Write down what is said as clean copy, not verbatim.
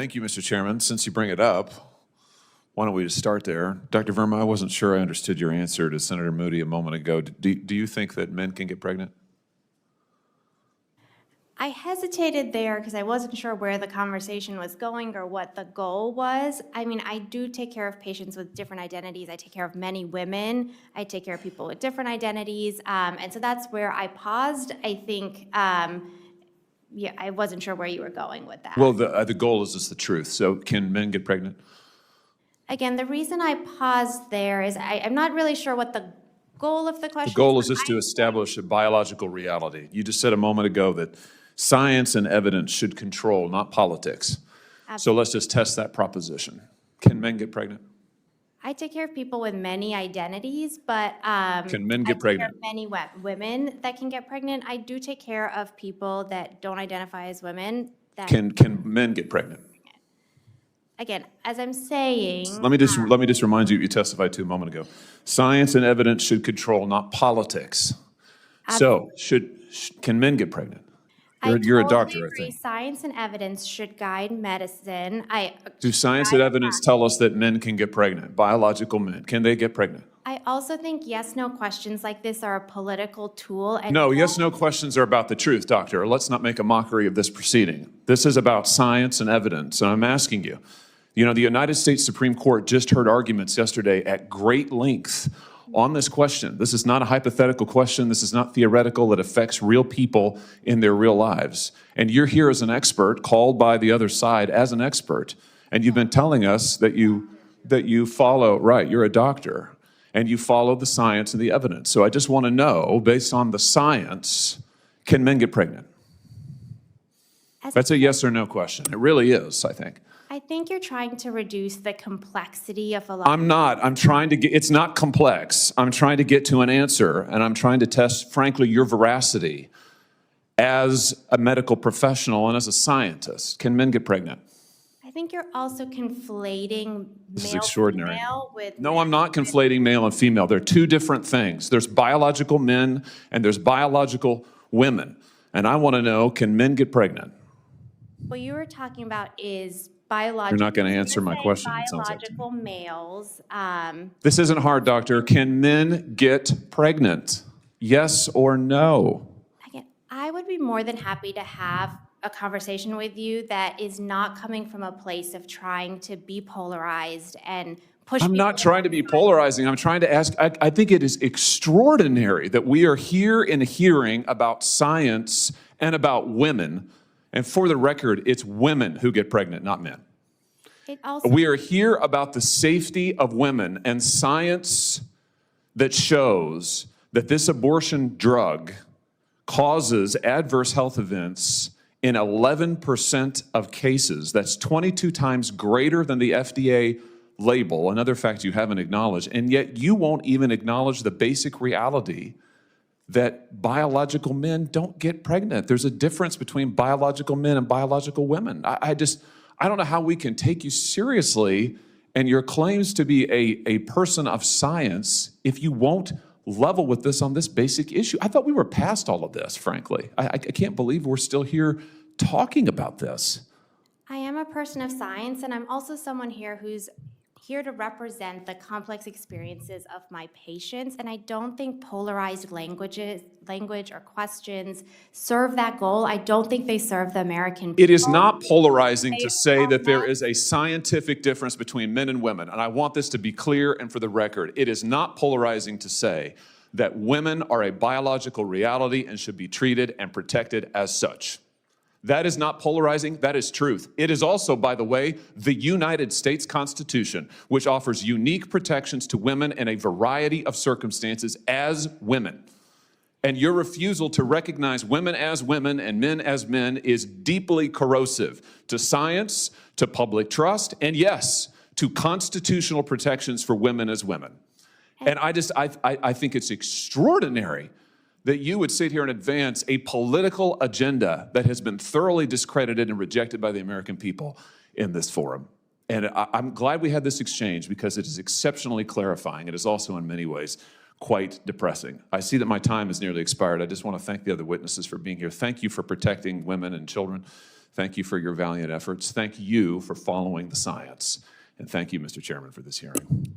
Thank you, Mr. Chairman. Since you bring it up, why don't we just start there? Dr. Verma, I wasn't sure I understood your answer to Senator Moody a moment ago. Do you think that men can get pregnant? I hesitated there because I wasn't sure where the conversation was going or what the goal was. I mean, I do take care of patients with different identities. I take care of many women. I take care of people with different identities. And so that's where I paused. I think, yeah, I wasn't sure where you were going with that. Well, the goal is just the truth. So can men get pregnant? Again, the reason I paused there is I'm not really sure what the goal of the question is. The goal is just to establish a biological reality. You just said a moment ago that science and evidence should control, not politics. Absolutely. So let's just test that proposition. Can men get pregnant? I take care of people with many identities, but can men get pregnant? Many women that can get pregnant. I do take care of people that don't identify as women. That Can men get pregnant? Again, as I'm saying, let me just remind you what you testified to a moment ago. Science and evidence should control, not politics. So can men get pregnant? You're a doctor, I think. Science and evidence should guide medicine. Do science and evidence tell us that men can get pregnant? Biological men, can they get pregnant? I also think yes/no questions like this are a political tool. And no, yes/no questions are about the truth, doctor. Let's not make a mockery of this proceeding. This is about science and evidence, and I'm asking you. You know, the United States Supreme Court just heard arguments yesterday at great length on this question. This is not a hypothetical question. This is not theoretical. It affects real people in their real lives. And you're here as an expert, called by the other side as an expert. And you've been telling us that you follow, right, you're a doctor, and you follow the science and the evidence. So I just want to know, based on the science, can men get pregnant? That's a yes or no question. It really is, I think. I think you're trying to reduce the complexity of a lot. I'm not. I'm trying to get, it's not complex. I'm trying to get to an answer, and I'm trying to test, frankly, your veracity as a medical professional and as a scientist. Can men get pregnant? I think you're also conflating male with... No, I'm not conflating male and female. They're two different things. There's biological men and there's biological women. And I want to know, can men get pregnant? What you were talking about is biological... You're not going to answer my question. Biological males. This isn't hard, doctor. Can men get pregnant? Yes or no? Again, I would be more than happy to have a conversation with you that is not coming from a place of trying to be polarized and push. I'm not trying to be polarizing. I'm trying to ask, I think it is extraordinary that we are here in a hearing about science and about women. And for the record, it's women who get pregnant, not men. We are here about the safety of women and science that shows that this abortion drug causes adverse health events in 11% of cases. That's 22 times greater than the FDA label, another fact you haven't acknowledged, and yet you won't even acknowledge the basic reality that biological men don't get pregnant. There's a difference between biological men and biological women. I don't know how we can take you seriously and your claims to be a person of science if you won't level with this on this basic issue. I thought we were past all of this, frankly. I can't believe we're still here talking about this. I am a person of science, and I'm also someone here who's here to represent the complex experiences of my patients, and I don't think polarized language or questions serve that goal. I don't think they serve the American people. It is not polarizing to say that there is a scientific difference between men and women, and I want this to be clear and for the record. It is not polarizing to say that women are a biological reality and should be treated and protected as such. That is not polarizing, that is truth. It is also, by the way, the United States Constitution, which offers unique protections to women in a variety of circumstances as women. And your refusal to recognize women as women and men as men is deeply corrosive to science, to public trust, and yes, to constitutional protections for women as women. And I think it's extraordinary that you would sit here and advance a political agenda that has been thoroughly discredited and rejected by the American people in this forum. And I'm glad we had this exchange because it is exceptionally clarifying. It is also in many ways quite depressing. I see that my time has nearly expired. I just want to thank the other witnesses for being here. Thank you for protecting women and children. Thank you for your valiant efforts. Thank you for following the science. And thank you, Mr. Chairman, for this hearing.